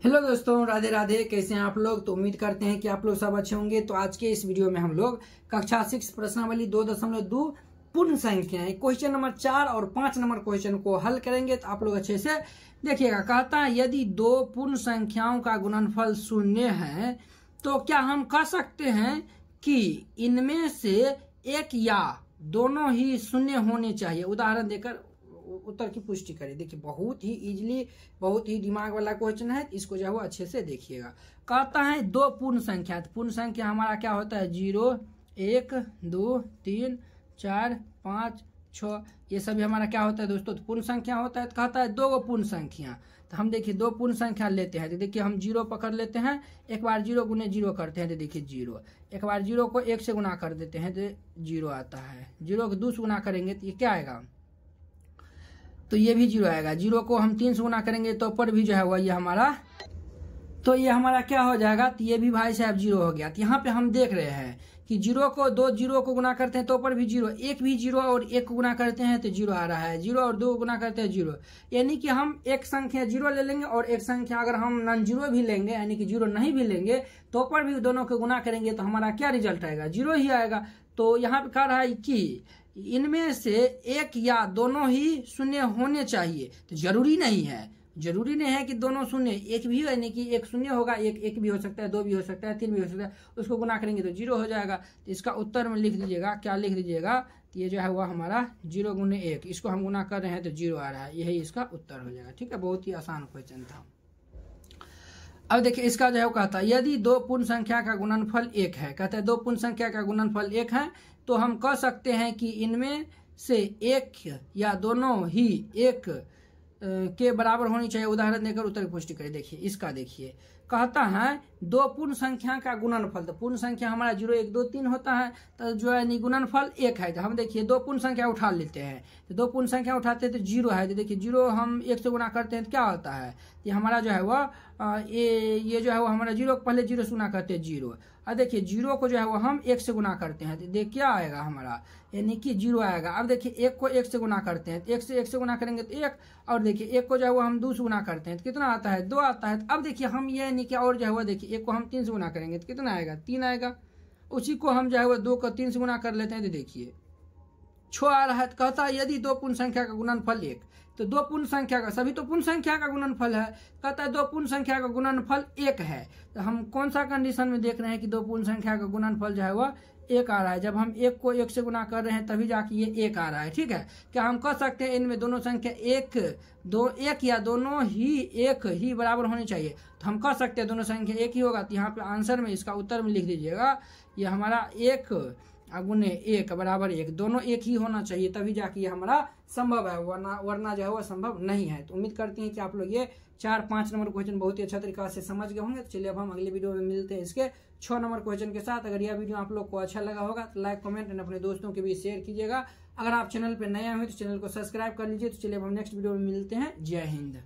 Hello दोस्तों, राधे राधे। कैसे हैं आप लोग? तो उम्मीद करते हैं कि आप लोग सब अच्छे होंगे। तो आज के इस वीडियो में हम लोग कक्षा 6 प्रश्नावली 2.2 पूर्ण संख्याएं क्वेश्चन नंबर 4 और 5 नंबर क्वेश्चन को हल करेंगे। तो आप लोग अच्छे से देखिएगा। कहता है यदि दो पूर्ण संख्याओं का गुणनफल शून्य है तो क्या हम कह सकते हैं कि इनमें से एक या दोनों ही शून्य होने चाहिए। उदाहरण देकर उत्तर की पुष्टि करें। देखिए, बहुत ही इजीली, बहुत ही दिमाग वाला क्वेश्चन है। इसको जो है वो अच्छे से देखिएगा। कहता है दो पूर्ण संख्या। तो पूर्ण संख्या हमारा क्या होता है? 0, 1, 2, 3, 4, 5, 6, ये सभी हमारा क्या होता है दोस्तों? तो पूर्ण संख्या होता है। तो कहता है दो पूर्ण संख्या। तो हम देखिए दो पूर्ण संख्या लेते हैं। तो देखिए हम 0 पकड़ लेते हैं। एक बार 0 गुने 0 करते हैं तो देखिए 0। एक बार 0 को 1 से गुना कर देते हैं तो 0 आता है। 0 को 2 से गुना करेंगे तो ये क्या आएगा? तो ये भी 0 आएगा। 0 को हम 3 से गुना करेंगे तो ऊपर भी जो है वो ये हमारा, तो ये हमारा क्या हो जाएगा? तो ये भी भाई साहब 0 हो गया। तो यहाँ पे हम देख रहे हैं कि 0 को 2 0 को गुना करते हैं तो ऊपर भी 0, 1 भी 0 और 1 को गुना करते हैं तो 0 आ रहा है। 0 और 2 को गुना करते हैं 0। यानी कि हम एक संख्या 0 ले लेंगे और एक संख्या अगर हम नॉन 0 भी लेंगे, यानी कि 0 नहीं भी लेंगे, तो ऊपर भी दोनों को गुना करेंगे तो हमारा क्या रिजल्ट आएगा? 0 ही आएगा। तो यहाँ पे कह रहा है कि इनमें से एक या दोनों ही शून्य होने चाहिए। तो जरूरी नहीं है कि दोनों शून्य। एक भी यानी कि एक शून्य होगा, एक भी हो सकता है, 2 भी हो सकता है, 3 भी हो सकता है। उसको गुना करेंगे तो 0 हो जाएगा। तो इसका उत्तर में लिख लीजिएगा। क्या लिख लीजिएगा? तो ये जो है वह हमारा 0 गुने 1, इसको हम गुना कर रहे हैं तो 0 आ रहा है। यही इसका उत्तर हो जाएगा। ठीक है, बहुत ही आसान क्वेश्चन था। अब देखिए इसका जो है वो कहता है यदि दो पूर्ण संख्या का गुणनफल 1 है। कहता है दो पूर्ण संख्या का गुणनफल 1 है तो हम कह सकते हैं कि इनमें से एक या दोनों ही एक के बराबर होनी चाहिए। उदाहरण देकर उत्तर की पुष्टि करें। देखिए इसका, देखिए कहता है दो पूर्ण संख्या का गुणनफल। तो पूर्ण संख्या हमारा 0, 1, 2, 3 होता है। तो जो है गुणनफल 1 है। तो हम देखिए दो पूर्ण संख्या उठा लेते हैं। तो दो पूर्ण संख्या उठाते हैं तो 0 है। तो देखिए 0 हम 1 से गुना करते हैं तो क्या होता है? ये हमारा जो है वह ये जो है वो हमारा 0 को पहले 0 से गुना करते हैं 0। और देखिए 0 को जो है वो हम 1 से गुना करते हैं तो देखिए क्या आएगा हमारा? यानी कि 0 आएगा। अब देखिए 1 को 1 से गुना करते हैं तो 1 से गुना करेंगे तो 1। और देखिए 1 को जो है वो हम 2 से गुना करते हैं तो कितना आता है? 2 आता है। अब देखिए हम ये यानी कि और जो है वो देखिए 1 को हम 3 से गुना करेंगे तो कितना आएगा? 3 आएगा। उसी को हम जो है वो 2 को 3 से गुना कर लेते हैं तो देखिए 6 आ रहा है। तो कहता है यदि दो पूर्ण संख्या का गुणनफल 1। तो दो पूर्ण संख्या का, सभी तो पूर्ण संख्या का गुणनफल है। कहता है दो पूर्ण संख्या का गुणनफल 1 है। तो हम कौन सा कंडीशन में देख रहे हैं कि दो पूर्ण संख्या का गुणनफल जो है वह 1 आ रहा है? जब हम 1 को 1 से गुना कर रहे हैं तभी जाके ये 1 आ रहा है। ठीक है, क्या हम कह सकते हैं इनमें दोनों संख्या 1 या दोनों ही एक ही बराबर होनी चाहिए? तो हम कह सकते हैं दोनों संख्या 1 ही होगा। तो यहाँ पे आंसर में, इसका उत्तर में लिख दीजिएगा ये हमारा 1 गुने 1 बराबर 1, दोनों 1 ही होना चाहिए तभी जाके ये हमारा संभव है, वरना जो है वह संभव नहीं है। तो उम्मीद करते हैं कि आप लोग ये 4-5 नंबर क्वेश्चन बहुत ही अच्छा तरीका से समझ गए होंगे। तो चलिए अब हम अगले वीडियो में मिलते हैं इसके 6 नंबर क्वेश्चन के साथ। अगर यह वीडियो आप लोग को अच्छा लगा होगा तो लाइक, कमेंट एंड अपने दोस्तों के बीच शेयर कीजिएगा। अगर आप चैनल पर नए हैं तो चैनल को सब्सक्राइब कर लीजिए। तो चलिए अब हम नेक्स्ट वीडियो में मिलते हैं। जय हिंद।